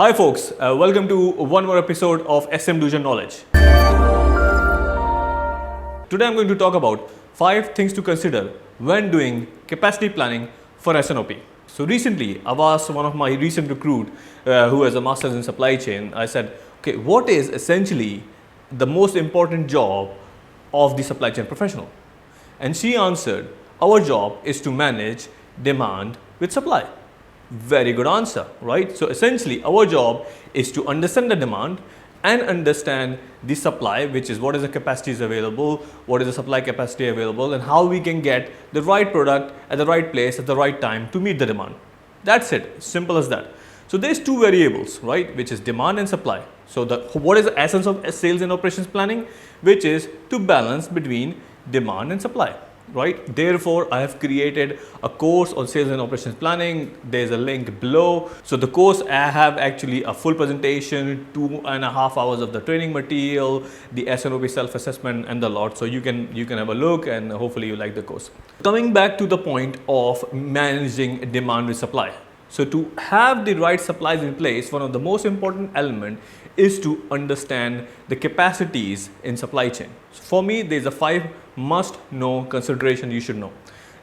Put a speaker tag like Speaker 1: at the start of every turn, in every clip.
Speaker 1: Hi folks, welcome to one more episode of SCMDOJO Knowledge. Today I'm going to talk about 5 things to consider when doing capacity planning for S&OP. So recently I've asked one of my recent recruit who has a master's in supply chain. I said, okay, what is essentially the most important job of the supply chain professional? And she answered, our job is to manage demand with supply. Very good answer, right? So essentially our job is to understand the demand and understand the supply, which is what is the capacities available, what is the supply capacity available, and how we can get the right product at the right place at the right time to meet the demand. That's it, simple as that. So there's 2 variables, right, which is demand and supply. So what is the essence of sales and operations planning? Which is to balance between demand and supply. Right? Therefore, I have created a course on sales and operations planning. There's a link below. So the course, I have actually a full presentation, 2.5 hours of the training material, the S&OP self-assessment and the lot. So you can have a look and hopefully you like the course. Coming back to the point of managing demand with supply. So to have the right supplies in place, one of the most important element is to understand the capacities in supply chain. So for me, there's a 5 must-know consideration you should know.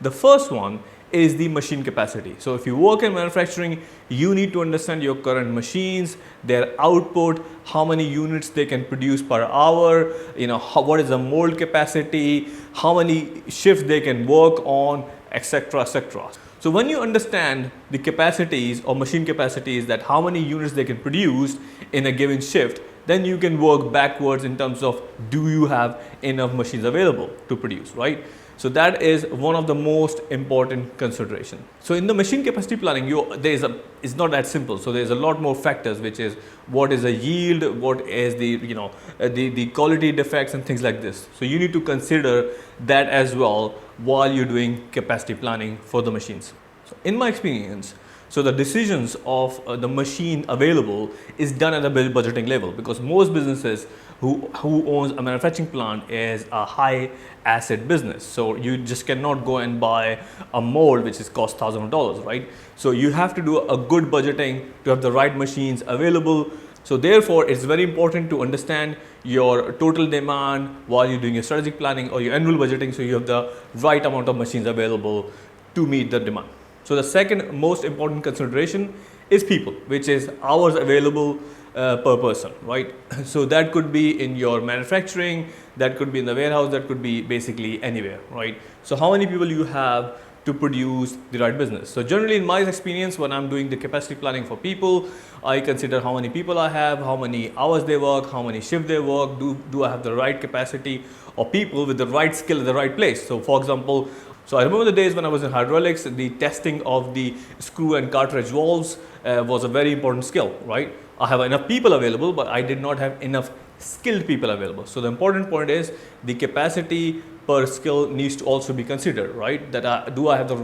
Speaker 1: The first one is the machine capacity. So if you work in manufacturing, you need to understand your current machines, their output, how many units they can produce per hour, what is the mold capacity, how many shifts they can work on, etc., etc. So when you understand the capacities or machine capacities, that how many units they can produce in a given shift, then you can work backwards in terms of do you have enough machines available to produce, right? So that is one of the most important consideration. So in the machine capacity planning, it's not that simple. So there's a lot more factors, which is what is the yield, what is the quality defects and things like this. So you need to consider that as well while you're doing capacity planning for the machines. So in my experience, so the decisions of the machine available is done at a budgeting level, because most businesses who owns a manufacturing plant is a high asset business. So you just cannot go and buy a mold which is cost thousands of dollars, right? So you have to do a good budgeting to have the right machines available. So therefore, it's very important to understand your total demand while you're doing your strategic planning or your annual budgeting, so you have the right amount of machines available to meet the demand. So the second most important consideration is people, which is hours available per person, right? So that could be in your manufacturing, that could be in the warehouse, that could be basically anywhere, right? So how many people you have to produce the right business. So generally in my experience, when I'm doing the capacity planning for people, I consider how many people I have, how many hours they work, how many shifts they work, do I have the right capacity of people with the right skill at the right place. So for example, so I remember the days when I was in hydraulics, the testing of the screw and cartridge valves was a very important skill, right? I have enough people available, but I did not have enough skilled people available. So the important point is the capacity per skill needs to also be considered, right? That do I have the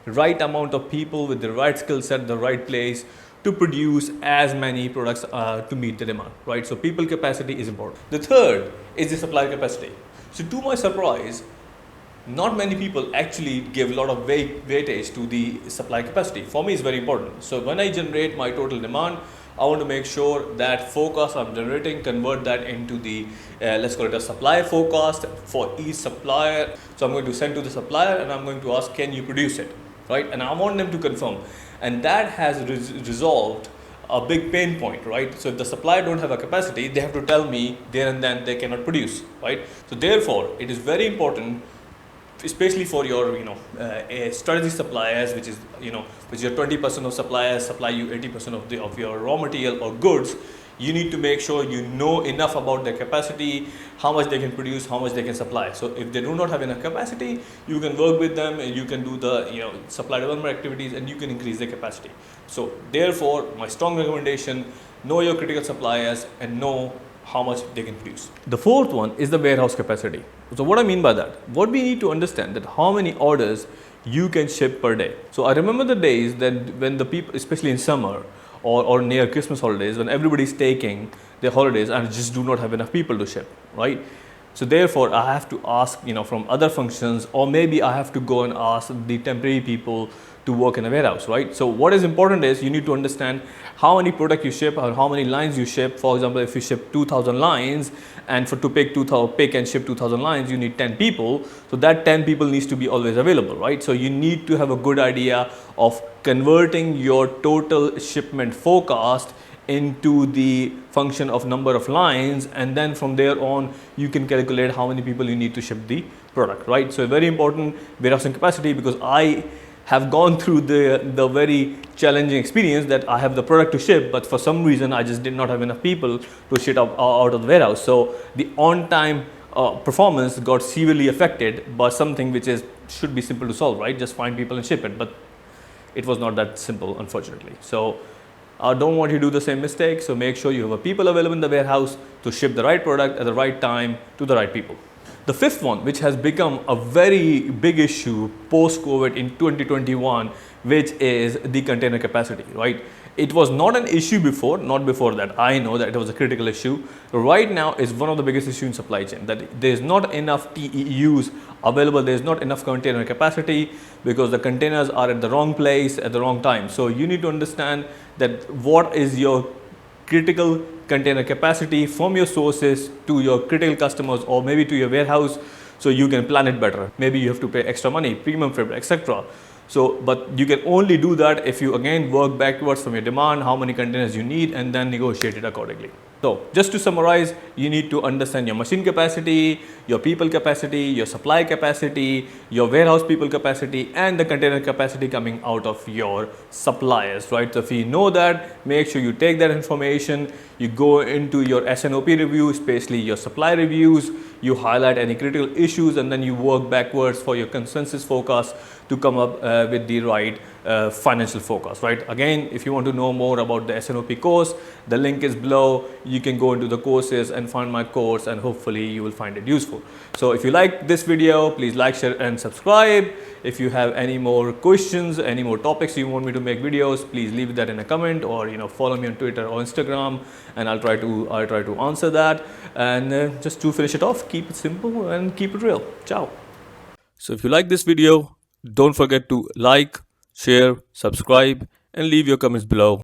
Speaker 1: right amount of people with the right skill set, the right place to produce as many products to meet the demand, right? So people capacity is important. The third is the supply capacity. So to my surprise, not many people actually give a lot of weightage to the supply capacity. For me, it's very important. So when I generate my total demand, I want to make sure that forecast I'm generating, convert that into the, let's call it a supply forecast for each supplier. So I'm going to send to the supplier and I'm going to ask, can you produce it, right? And I want them to confirm. And that has resolved a big pain point, right? So if the supplier don't have a capacity, they have to tell me there and then they cannot produce, right? So therefore, it is very important, especially for your strategy suppliers, which is which your 20% of suppliers supply you 80% of your raw material or goods. You need to make sure you know enough about their capacity, how much they can produce, how much they can supply. So if they do not have enough capacity, you can work with them and you can do the supply development activities and you can increase their capacity. So therefore, my strong recommendation, know your critical suppliers and know how much they can produce. The fourth one is the warehouse capacity. So what I mean by that, what we need to understand that how many orders you can ship per day. So I remember the days that when the people, especially in summer or near Christmas holidays, when everybody's taking their holidays and just do not have enough people to ship, right? So therefore, I have to ask, from other functions, or maybe I have to go and ask the temporary people to work in a warehouse, right? So what is important is you need to understand how many product you ship or how many lines you ship. For example, if you ship 2000 lines, and to pick and ship 2000 lines, you need 10 people. So that 10 people needs to be always available, right? So you need to have a good idea of converting your total shipment forecast into the function of number of lines, and then from there on you can calculate how many people you need to ship the product, right? So very important warehousing capacity, because I have gone through the very challenging experience that I have the product to ship, but for some reason I just did not have enough people to ship out of the warehouse. So the on time performance got severely affected by something which should be simple to solve, right? Just find people and ship it, but it was not that simple, unfortunately. So I don't want you to do the same mistake. So make sure you have people available in the warehouse to ship the right product at the right time to the right people. The fifth one, which has become a very big issue post-COVID in 2021, which is the container capacity, right? It was not an issue before, not before that. I know that it was a critical issue. Right now is one of the biggest issues in supply chain, that there is not enough TEUs available. There is not enough container capacity because the containers are at the wrong place at the wrong time. So you need to understand that what is your critical container capacity from your sources to your critical customers, or maybe to your warehouse, so you can plan it better. Maybe you have to pay extra money, premium freight, etc. So, but you can only do that if you again work backwards from your demand, how many containers you need, and then negotiate it accordingly. So just to summarize, you need to understand your machine capacity, your people capacity, your supply capacity, your warehouse people capacity, and the container capacity coming out of your suppliers, right? So if you know that, make sure you take that information, you go into your S&OP review, especially your supply reviews, you highlight any critical issues, and then you work backwards for your consensus forecast to come up with the right financial forecast, right? Again, if you want to know more about the S&OP course, the link is below. You can go into the courses and find my course, and hopefully you will find it useful. So if you like this video, please like, share, and subscribe. If you have any more questions, any more topics you want me to make videos, please leave that in a comment, or follow me on Twitter or Instagram, and I'll try to answer that. And just to finish it off, keep it simple and keep it real. Ciao. So if you like this video, don't forget to like, share, subscribe, and leave your comments below.